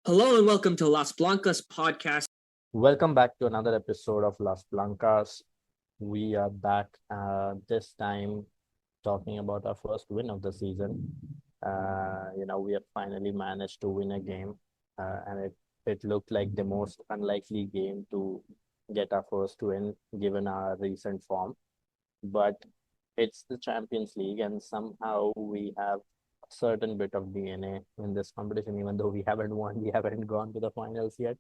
Hello and welcome to Las Blancas Podcast. Welcome back to another episode of Las Blancas. We are back this time talking about our first win of the season. We have finally managed to win a game, and it looked like the most unlikely game to get our first win given our recent form. But it's the Champions League, and somehow we have a certain bit of DNA in this competition, even though we haven't won, we haven't gone to the finals yet,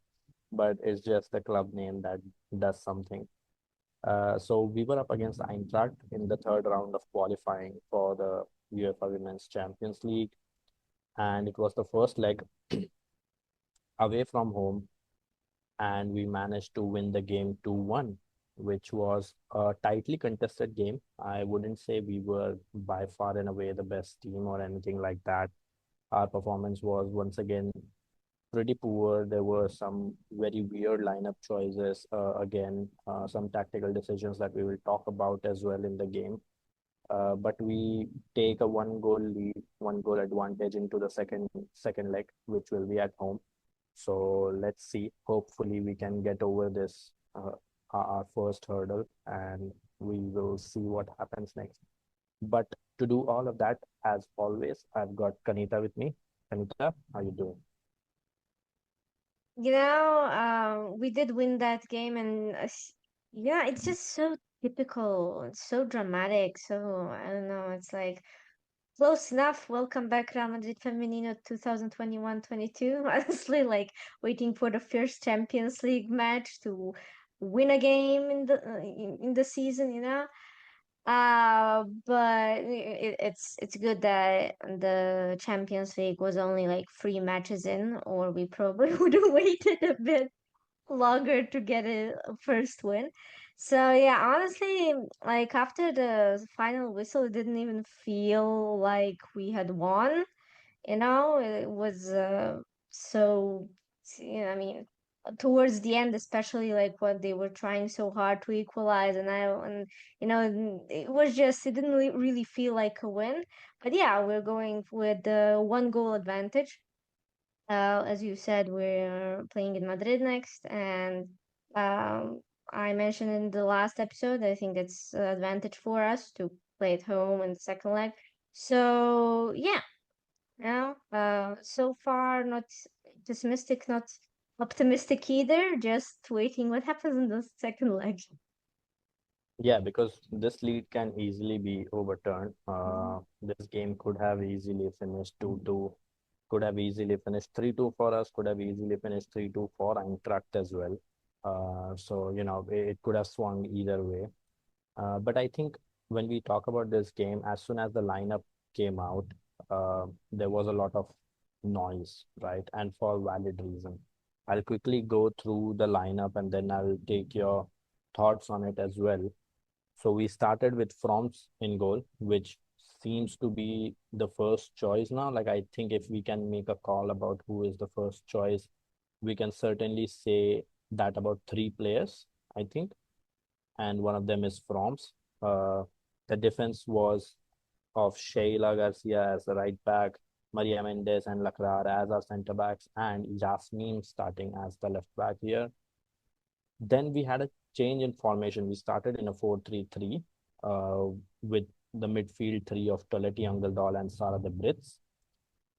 but it's just the club name that does something. So we were up against Eintracht in the third round of qualifying for the UEFA Women's Champions League, and it was the first leg away from home, and we managed to win the game 2-1, which was a tightly contested game. I wouldn't say we were by far and away the best team or anything like that. Our performance was once again pretty poor. There were some very weird lineup choices. Some tactical decisions that we will talk about as well in the game. But we take a one goal advantage into the second leg, which will be at home. So let's see. Hopefully, we can get over this our first hurdle, and we will see what happens next. But to do all of that, as always, I've got Kanita with me. Kanita, how you doing? We did win that game, and yeah, it's just so typical, it's so dramatic. So I don't know, it's like close enough. Welcome back, Real Madrid Femenino 2021-22. Honestly, like waiting for the first Champions League match to win a game in the season, but it's good that the Champions League was only like 3 matches in, or we probably would have waited a bit longer to get a first win. So yeah, honestly, like after the final whistle, it didn't even feel like we had won. It was so. I mean, towards the end, especially like when they were trying so hard to equalize, it was just it didn't really feel like a win. But yeah, we're going with the 1 goal advantage. As you said, we're playing in Madrid next, and um, I mentioned in the last episode, I think it's an advantage for us to play at home in the second leg. So yeah, so far not pessimistic, not optimistic either. Just waiting what happens in the second leg. Yeah, because this lead can easily be overturned. This game could have easily finished 2-2, could have easily finished 3-2 for us, could have easily finished 3-2 for Eintracht as well. It could have swung either way. But I think when we talk about this game, as soon as the lineup came out, there was a lot of noise, right? And for valid reason. I'll quickly go through the lineup and then I'll take your thoughts on it as well. So we started with Froms in goal, which seems to be the first choice now. Like I think if we can make a call about who is the first choice, we can certainly say that about three players, I think, and one of them is Froms. Uh, the defense was of Sheila Garcia as the right back, Maria Mendes and Lacrar as our centre backs, and Jasmine starting as the left back here. Then we had a change in formation. We started in a 4-3-3 with the midfield three of Toletti Angeldal and Sara de Brits,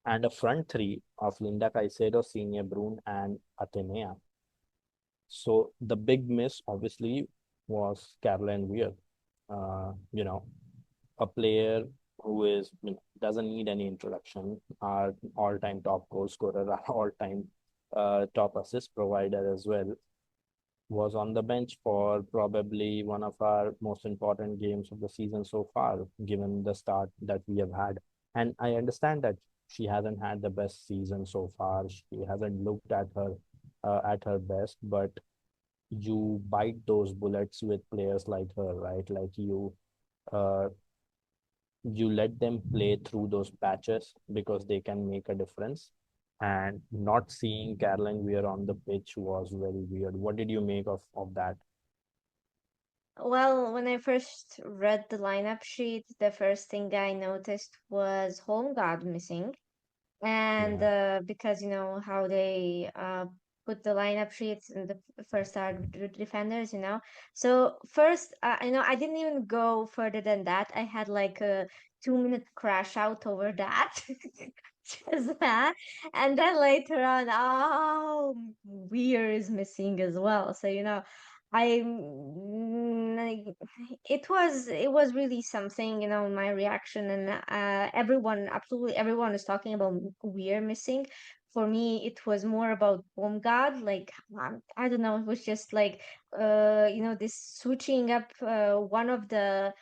and a front three of Linda Caicedo, Senior Brun, and Atenea. So the big miss, obviously, was Caroline Weir. You know, a player who doesn't need any introduction, our all-time top goal scorer, our all-time top assist provider as well, was on the bench for probably one of our most important games of the season so far, given the start that we have had. And I understand that she hasn't had the best season so far. She hasn't looked at her best, but you bite those bullets with players like her, right? Like uh, you let them play through those patches because they can make a difference. And not seeing Caroline Weir on the pitch was very weird. What did you make of that? Well, when I first read the lineup sheet, the first thing I noticed was Holmgard missing. And Yeah. because you know how they put the lineup sheets in the first are defenders, you know. So first, you know, I didn't even go further than that. I had like a 2 minute crash out over that. Just that. And then later on, oh, Weir is missing as well. So, you know, I like it was really something, you know, my reaction. And everyone, absolutely everyone is talking about Weir missing. For me, it was more about Baumgart. Like, I don't know, it was just like you know, this switching up one of the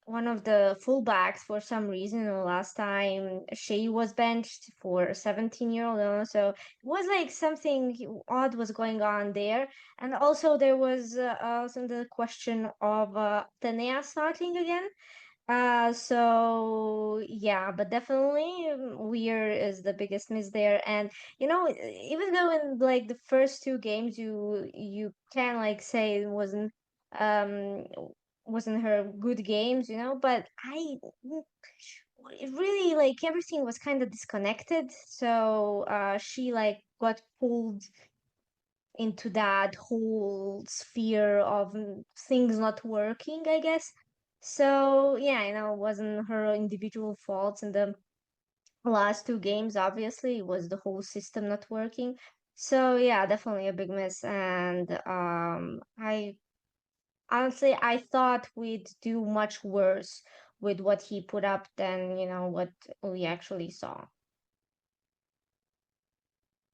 fullbacks for some reason. The last time Shea was benched for a 17-year-old, you know, so it was like something odd was going on there. And also there was also the question of Tanea starting again. So yeah, but definitely Weir is the biggest miss there. And you know, even though in like the first two games you can like say it um wasn't her good games, you know, but it really like everything was kind of disconnected. So she like got pulled into that whole sphere of things not working, I guess. So yeah, you know, it wasn't her individual faults in the last two games. Obviously, it was the whole system not working. So yeah, definitely a big miss. And I honestly I thought we'd do much worse with what he put up than, you know, what we actually saw.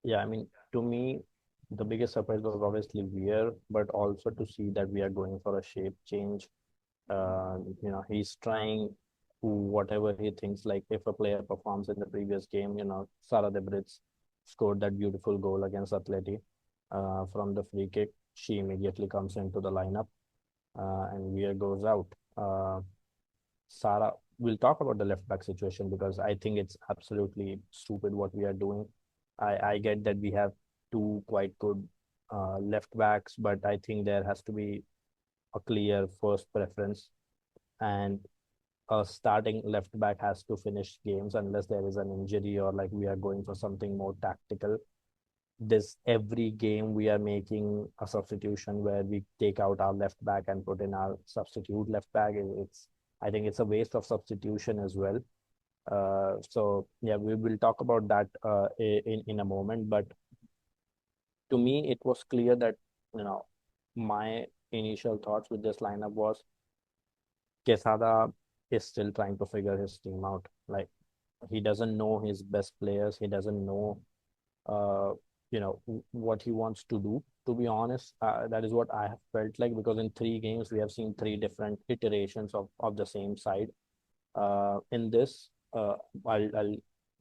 Yeah, I mean, to me, the biggest surprise was obviously Weir, but also to see that we are going for a shape change. He's trying whatever he thinks. Like if a player performs in the previous game, Sara Debritz scored that beautiful goal against Atleti from the free kick. She immediately comes into the lineup, and Weir goes out. Sara, we'll talk about the left back situation because I think it's absolutely stupid what we are doing. I get that we have two quite good left backs, but I think there has to be a clear first preference, and a starting left back has to finish games unless there is an injury or like we are going for something more tactical. This every game we are making a substitution where we take out our left back and put in our substitute left back. It's I think it's a waste of substitution as well. So yeah, we will talk about that in a moment. But to me, it was clear that my initial thoughts with this lineup was Quesada is still trying to figure his team out. Like he doesn't know his best players. He doesn't know uh, what he wants to do. To be honest, that is what I have felt like because in 3 games we have seen 3 different iterations of the same side. In this, I'll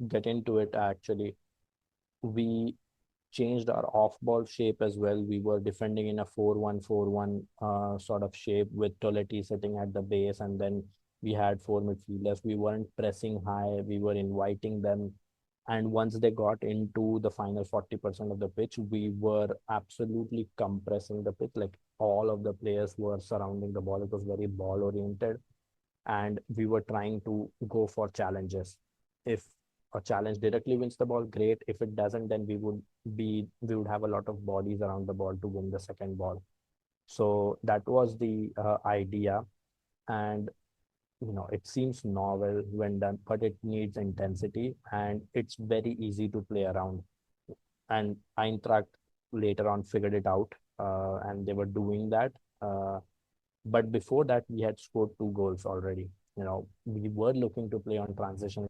get into it actually. We changed our off-ball shape as well. We were defending in a 4-1-4-1 sort of shape with Toletti sitting at the base, and then we had 4 midfielders. We weren't pressing high. We were inviting them. And once they got into the final 40% of the pitch, we were absolutely compressing the pitch. Like all of the players were surrounding the ball. It was very ball oriented, and we were trying to go for challenges. If a challenge directly wins the ball, great. If it doesn't, then we would have a lot of bodies around the ball to win the second ball. So that was the idea, and it seems novel when done, but it needs intensity, and it's very easy to play around. And Eintracht later on figured it out, and they were doing that. But before that, we had scored 2 goals already. We were looking to play on transition.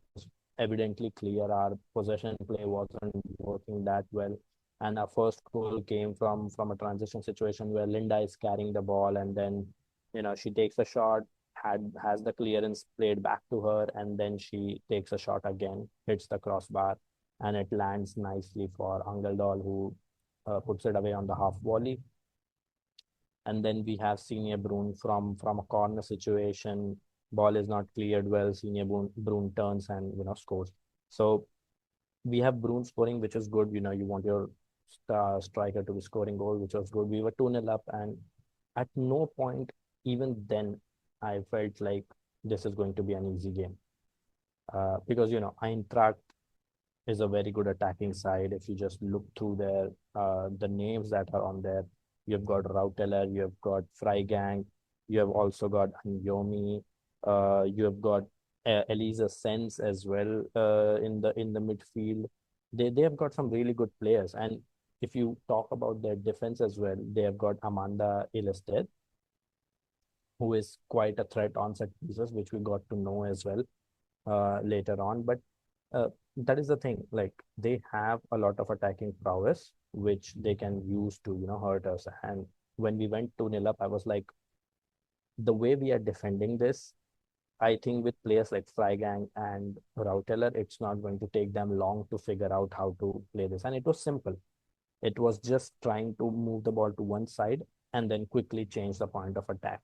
Evidently clear our possession play wasn't working that well. And our first goal came from a transition situation where Linda is carrying the ball, and then she takes a shot, has the clearance played back to her, and then she takes a shot again, hits the crossbar, and it lands nicely for Angeldal, who puts it away on the half volley. And then we have Senior Brun from a corner situation. Ball is not cleared well. Senior Brun turns and scores. So we have Brun scoring, which is good. You want your striker to be scoring goal, which was good. We were 2-0 up, and at no point, even then, I felt like this is going to be an easy game. Because Eintracht is a very good attacking side. If you just look through their the names that are on there, you've got Rauteler, you have got Freigang, you have also got Anyomi, you have got Elisa Sens as well in the midfield. They have got some really good players, and if you talk about their defense as well, they have got Amanda Ilested, who is quite a threat on set pieces, which we got to know as well later on. But that is the thing. Like they have a lot of attacking prowess, which they can use to hurt us. And when we went 2-0 up, I was like, the way we are defending this, I think with players like Freigang and Rauteler, it's not going to take them long to figure out how to play this. And it was simple. It was just trying to move the ball to one side and then quickly change the point of attack,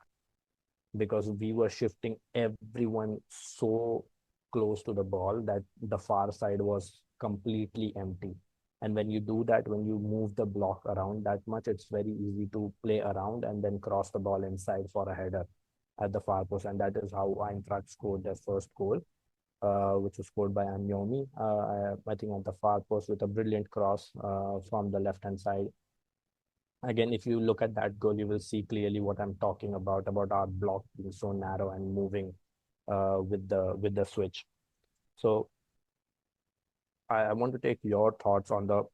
because we were shifting everyone so close to the ball that the far side was completely empty. And when you do that, when you move the block around that much, it's very easy to play around and then cross the ball inside for a header at the far post. And that is how Eintracht scored their first goal, which was scored by Anyomi, I think at the far post with a brilliant cross from the left-hand side. Again, if you look at that goal, you will see clearly what I'm talking about our block being so narrow and moving with the switch. So I want to take your thoughts on the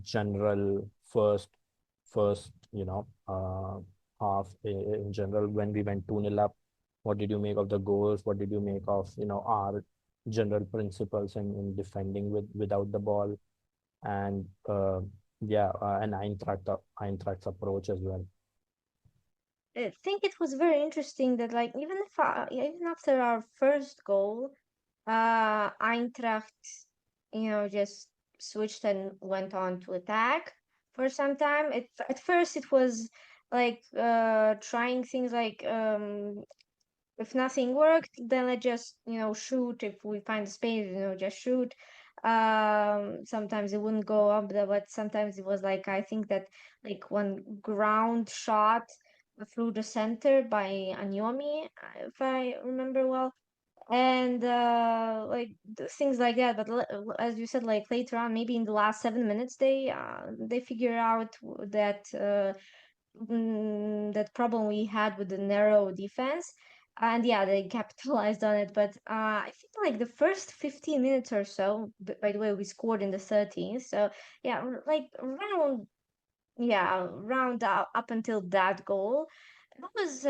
general first half in general when we went 2-0 up. What did you make of the goals? What did you make of our general principles in defending without the ball, and and Eintracht's approach as well. I think it was very interesting that like even after our first goal, Eintracht, just switched and went on to attack for some time. At first it was like trying things like if nothing worked, then let's just shoot. If we find a space, just shoot. Sometimes it wouldn't go up, but sometimes it was like I think that like one ground shot through the center by Anyomi, if I remember well, and like things like that. But as you said, like later on, maybe in the last 7 minutes, they figure out that that problem we had with the narrow defense. And yeah, they capitalized on it. But I think like the first 15 minutes or so, by the way, we scored in the 13th. So yeah, like round up until that goal, it was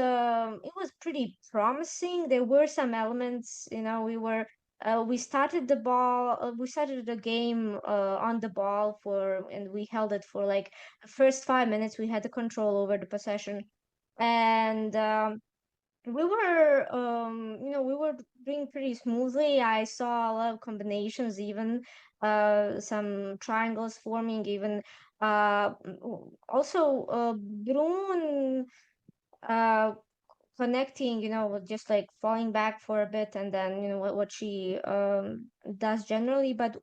pretty promising. There were some elements, we started the game on the ball and we held it for like the first 5 minutes. We had the control over the possession, and we were doing pretty smoothly. I saw a lot of combinations, even some triangles forming, even also Brun uh connecting, just like falling back for a bit, and then what she does generally. But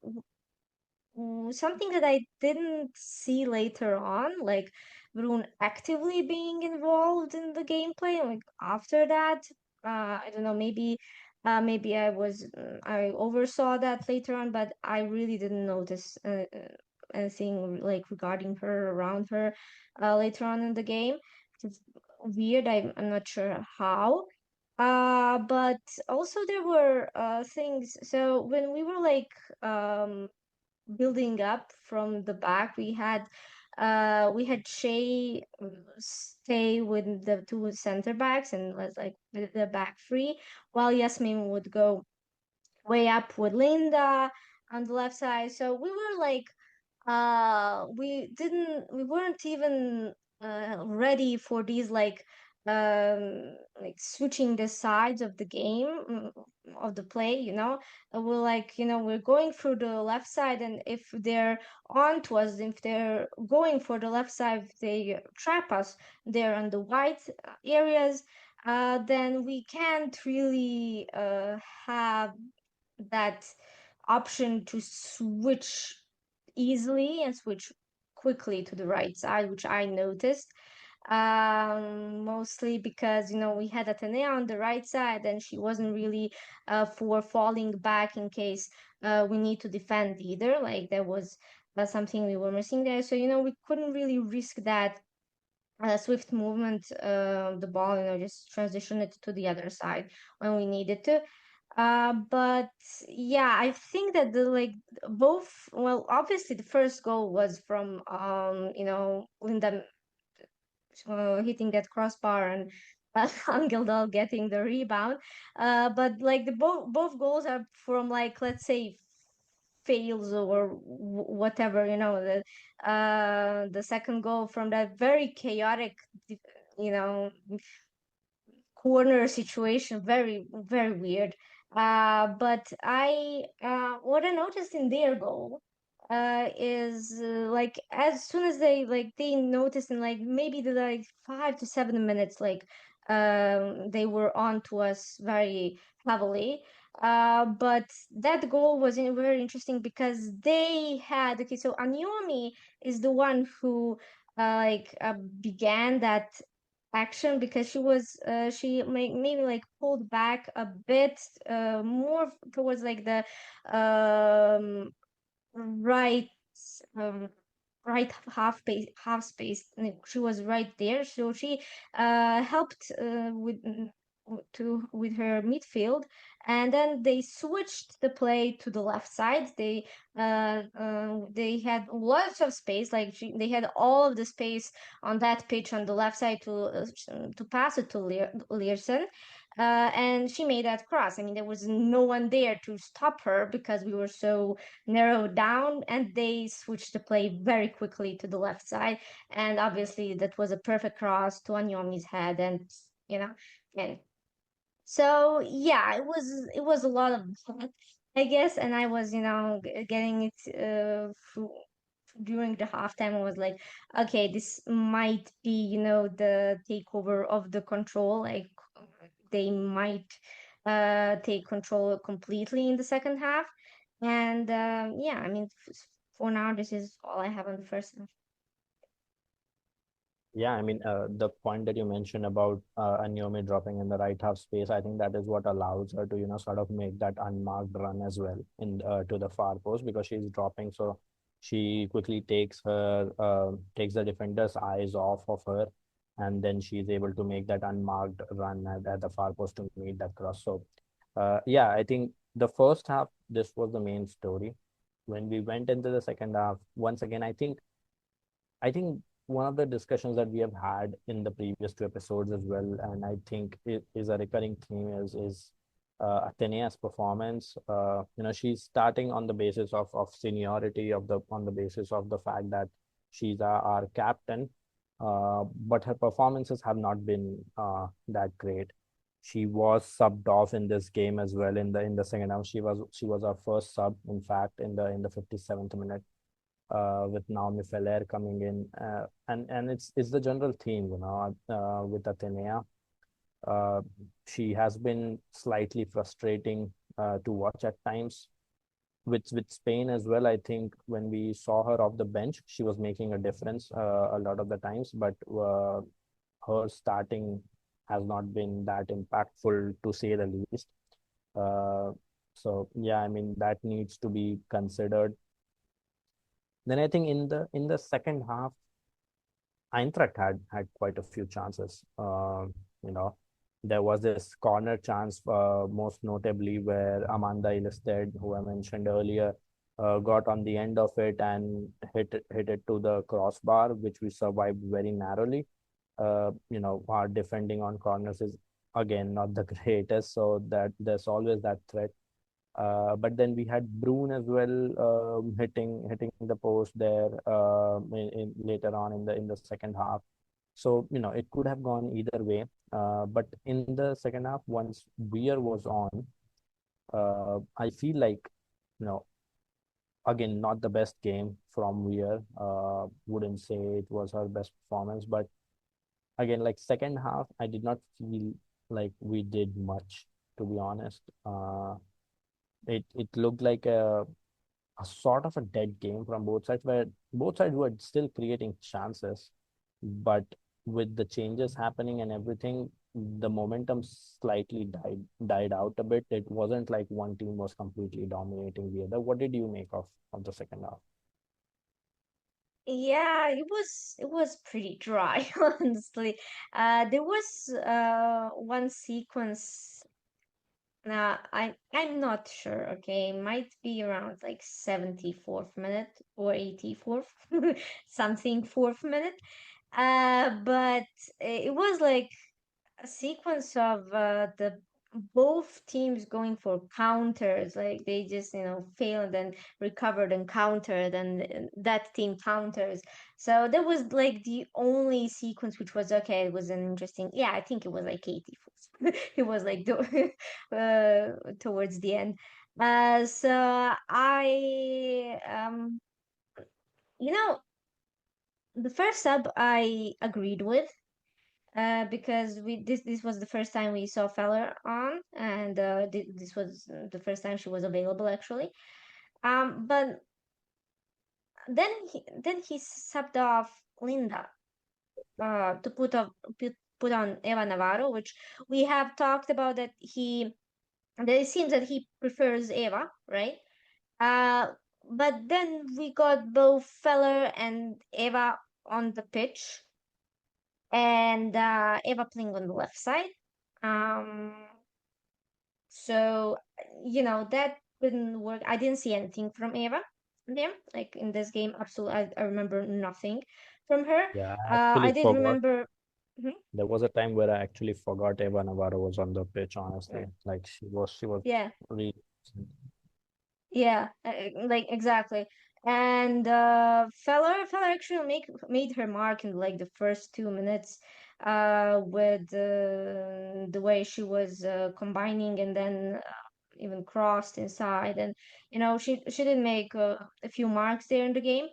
something that I didn't see later on, like Rune actively being involved in the gameplay, like after that, I don't know, maybe I oversaw that later on, but I really didn't notice anything like regarding her, around her, later on in the game. It's weird. I'm not sure how. But also there were things. So when we were like building up from the back, we had Shay stay with the two center backs and was like with the back free, while Yasmin would go way up with Linda on the left side. So we were like we weren't even ready for these like switching the sides of the game, of the play, we're like, we're going through the left side, and if they're on to us, if they're going for the left side, if they trap us there on the white areas, then we can't really have that option to switch easily and switch quickly to the right side, which I noticed. Mostly because we had Atenea on the right side, and she wasn't really for falling back in case we need to defend either. Like that was something we were missing there. So we couldn't really risk that swift movement, the ball, just transition it to the other side when we needed to. But yeah, I think that both, well, obviously the first goal was from Linda hitting that crossbar and Angeldal getting the rebound. But like the both goals are from, like, let's say, fails or whatever. The second goal from that very chaotic, you know corner situation, very very weird. But what I noticed in their goal is, like, as soon as they noticed in, like, maybe the, like, 5 to 7 minutes, like, they were on to us very heavily. But that goal was very interesting because they had, okay, so Anyomi is the one who began that action, because she maybe like pulled back a bit, more towards, like, the um right, um right half space. She was right there, so she helped with her midfield, and then they switched the play to the left side. They had lots of space, like they had all of the space on that pitch on the left side to pass it to Learson. And she made that cross. I mean, there was no one there to stop her because we were so narrowed down, and they switched the play very quickly to the left side. And obviously, that was a perfect cross to Anyomi's head, and so yeah, it was a lot of fun, I guess. And I was, getting it during the halftime. I was like, okay, this might be, the takeover of the control. Like, they might take control completely in the second half. And yeah, I mean, for now, this is all I have on the first half. Yeah, I mean, the point that you mentioned about Anyomi dropping in the right half space, I think that is what allows her to, sort of make that unmarked run as well in to the far post, because she's dropping, so she quickly takes the defender's eyes off of her, and then she's able to make that unmarked run at the far post to meet that cross. So, yeah, I think the first half, this was the main story. When we went into the second half, once again, I think one of the discussions that we have had in the previous two episodes as well, and I think it is a recurring theme, is Athenea's performance. She's starting on the basis of seniority, on the basis of the fact that she's our captain, but her performances have not been that great. She was subbed off in this game as well in the second half. She was our first sub, in fact, in the 57th minute, with Naomi Feller coming in, and it's the general theme, with Athenea. Uh, she has been slightly frustrating to watch at times. With Spain as well, I think when we saw her off the bench, she was making a difference a lot of the times, but her starting has not been that impactful, to say the least. Uh, so yeah, I mean, that needs to be considered. Then I think in the second half, Eintracht had quite a few chances. You know, there was this corner chance, most notably where Amanda Ilestedt, who I mentioned earlier, got on the end of it and hit it to the crossbar, which we survived very narrowly. Our defending on corners is again not the greatest, so that there's always that threat. But then we had Brune as well, hitting the post there, later on in the second half. So it could have gone either way. But in the second half, once Weir was on, I feel like, you know again, not the best game from Weir. Wouldn't say it was her best performance, but again, like, second half, I did not feel like we did much, to be honest. It looked like a sort of a dead game from both sides, where both sides were still creating chances, but with the changes happening and everything, the momentum slightly died out a bit. It wasn't like one team was completely dominating the other. What did you make of the second half? Yeah, it was pretty dry, honestly. There was one sequence. I'm not sure. Okay, might be around like 74th minute or 84th, something fourth minute. But it was like a sequence of the both teams going for counters, like they just failed and recovered and countered, and that team counters. So that was like the only sequence which was okay. It was an interesting, yeah, I think it was like 84th. It was like towards the end. So I you know the first sub I agreed with, because this was the first time we saw Feller on, and this was the first time she was available actually. But then he subbed off Linda to put on Eva Navarro, which we have talked about that it seems that he prefers Eva, right? Uh, but then we got both Feller and Eva on the pitch, and Eva playing on the left side. Um, so that didn't work. I didn't see anything from Eva there, like in this game. Absolutely, I remember nothing from her. Yeah, I actually I did forgot. remember. Mhm. There was a time where I actually forgot Eva Navarro was on the pitch, honestly. Like she was Yeah, really. yeah, like exactly. And Feller actually made her mark in like the first 2 minutes, with the way she was combining, and then even crossed inside, and she did make a few marks there in the game.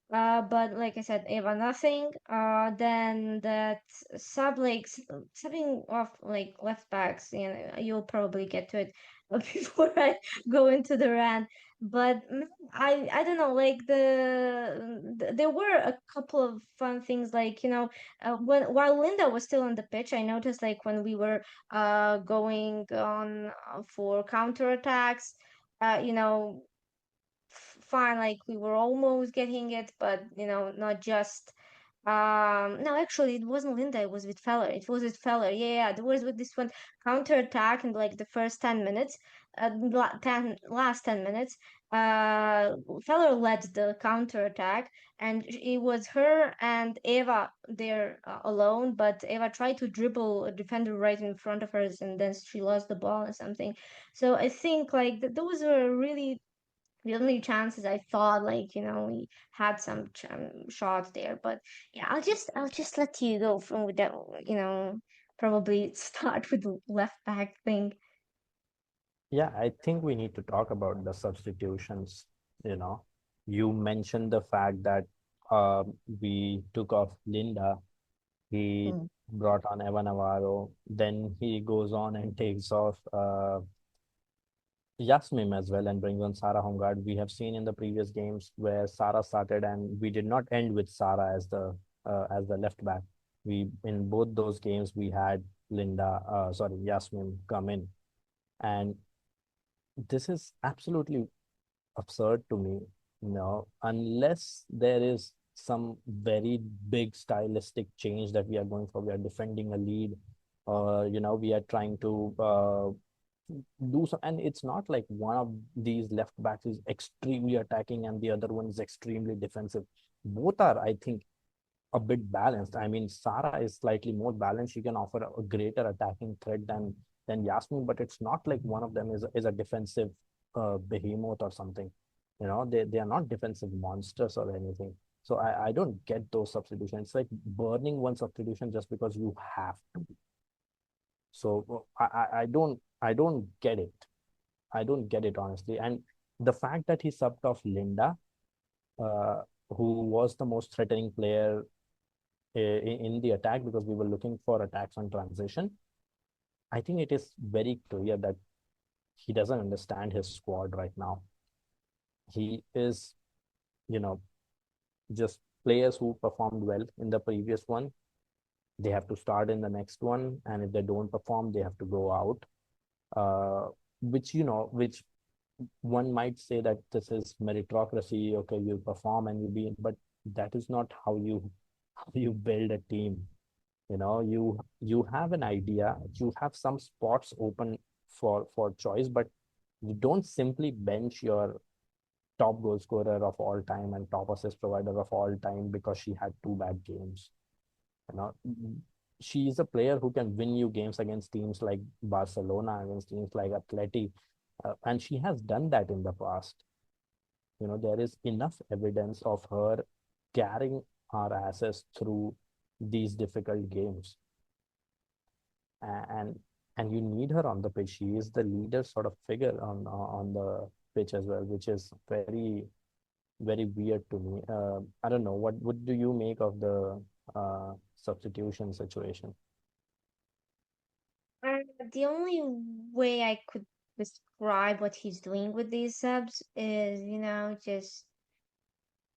But like I said, Eva nothing. Then that subbing off like left backs, you'll probably get to it before I go into the rant. But I don't know, like there were a couple of fun things, like while Linda was still on the pitch, I noticed like when we were going on for counterattacks, you know fine, like we were almost getting it, but not just no, actually it wasn't Linda, it was with Feller. It was with Feller. Yeah, yeah, there was with this one counter attack in like the first 10 minutes, 10 minutes. Feller led the counter attack, and it was her and Eva there alone, but Eva tried to dribble a defender right in front of her, and then she lost the ball or something. So I think like those were really the only chances I thought, like we had some shots there. But yeah, I'll just let you go from with that. Probably start with the left back thing. Yeah, I think we need to talk about the substitutions. You know, you mentioned the fact that we took off Linda. He Mm. brought on Eva Navarro. Then he goes on and takes off Yasmin as well and brings on Sarah Hongard. We have seen in the previous games where Sarah started, and we did not end with Sarah as the left back. We in both those games we had Yasmin come in, and this is absolutely absurd to me. Unless there is some very big stylistic change that we are going for. We are defending a lead, or we are trying to do some, and it's not like one of these left backs is extremely attacking and the other one is extremely defensive. Both are, I think, a bit balanced. I mean, Sarah is slightly more balanced. She can offer a greater attacking threat than Yasmin, but it's not like one of them is a defensive behemoth or something. They are not defensive monsters or anything. So I don't get those substitutions. It's like burning one substitution just because you have to. So I don't get it. I don't get it honestly. And the fact that he subbed off Linda, uh, who was the most threatening player in the attack because we were looking for attacks on transition. I think it is very clear that he doesn't understand his squad right now. He is, you know, just players who performed well in the previous one. They have to start in the next one, and if they don't perform, they have to go out. Uh, which one might say that this is meritocracy. Okay, you perform and you be, but that is not how you build a team. You have an idea, you have some spots open for choice, but you don't simply bench your top goal scorer of all time and top assist provider of all time because she had two bad games. You know, she is a player who can win you games against teams like Barcelona, against teams like Atleti, and she has done that in the past. There is enough evidence of her carrying our asses through these difficult games, and and you need her on the pitch. She is the leader sort of figure on the pitch as well, which is very weird to me. I don't know, what do you make of the substitution situation? The only way I could describe what he's doing with these subs is, just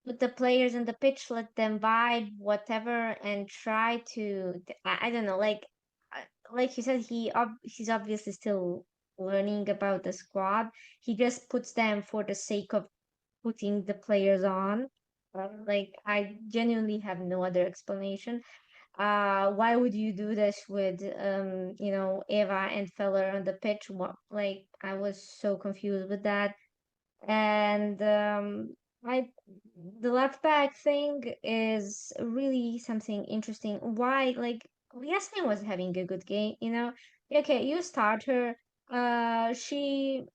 put the players on the pitch, let them vibe, whatever, and try to. I don't know, like you said, he's obviously still learning about the squad. He just puts them for the sake of putting the players on. Like I genuinely have no other explanation. Why would you do this with Eva and Feller on the pitch? What, like, I was so confused with that. And I the left back thing is really something interesting. Why, like, Yasmin was having a good game. Okay, you start her. She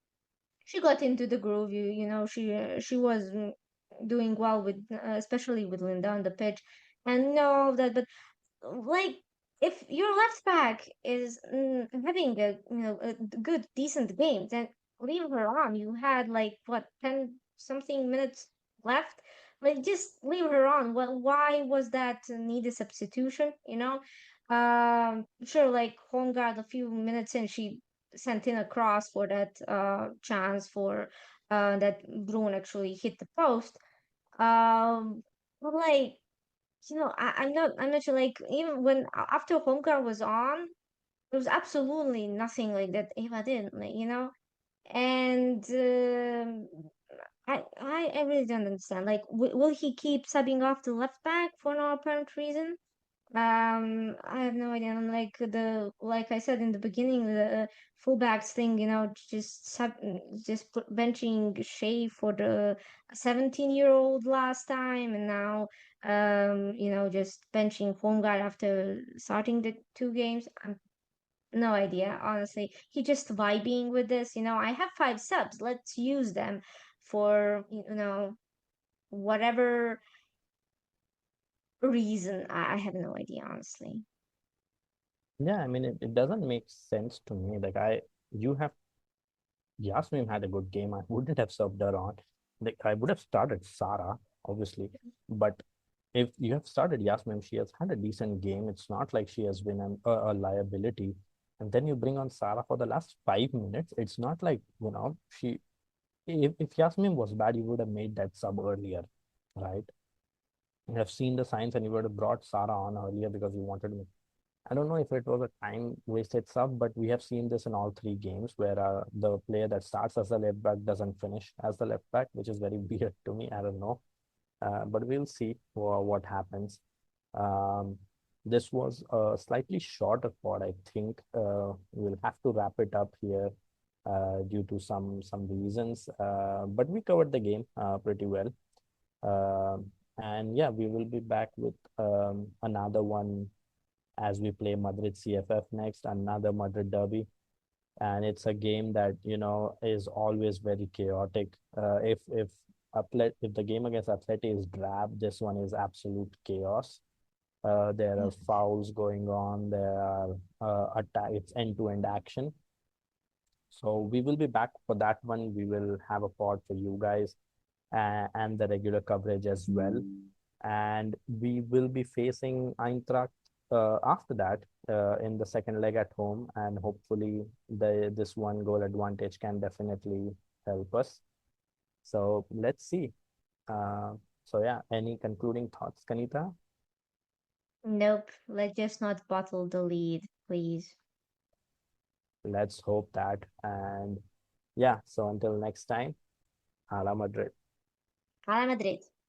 got into the groove. She was doing well with, especially with Linda on the pitch, and all that. But like, if your left back is having a good decent game, then leave her on. You had like what, 10 something minutes left, like just leave her on. Well, why was that needed substitution? Sure, like Holmgard, a few minutes in, she sent in a cross for that chance for that Bruin actually hit the post. But like, I'm not sure. Like, even when after Homecare was on, there was absolutely nothing like that Eva did. And I really don't understand. Like, will he keep subbing off the left back for no apparent reason? I have no idea. And like I said in the beginning, the fullbacks thing, just benching Shea for the 17-year-old last time, and now just benching Holmgren after starting the two games. No idea, honestly. He just vibing with this. I have 5 subs. Let's use them for whatever reason. I have no idea, honestly. Yeah, I mean, it doesn't make sense to me. Like, you have Yasmin had a good game. I wouldn't have subbed her on. Like, I would have started Sarah, obviously, but if you have started Yasmin, she has had a decent game. It's not like she has been a liability. And then you bring on Sarah for the last 5 minutes. It's not like, if Yasmin was bad, you would have made that sub earlier, right? You have seen the signs and you would have brought Sarah on earlier because you wanted to. I don't know if it was a time wasted sub, but we have seen this in all 3 games where the player that starts as the left back doesn't finish as the left back, which is very weird to me. I don't know. But we'll see what happens. Um, this was a slightly shorter pod. I think we'll have to wrap it up here due to some reasons. But we covered the game pretty well. And yeah, we will be back with another one as we play Madrid CFF next, another Madrid derby. And it's a game that is always very chaotic. If the game against Atleti is drab, this one is absolute chaos. There are fouls going on. There are attack. It's end-to-end action. So we will be back for that one. We will have a pod for you guys and the regular coverage as well. And we will be facing Eintracht after that in the second leg at home, and hopefully this 1 goal advantage can definitely help us. So let's see. So yeah, any concluding thoughts, Kanita? Nope. Let's just not bottle the lead, please. Let's hope that. And yeah, so until next time, Hala Madrid. Hala Madrid.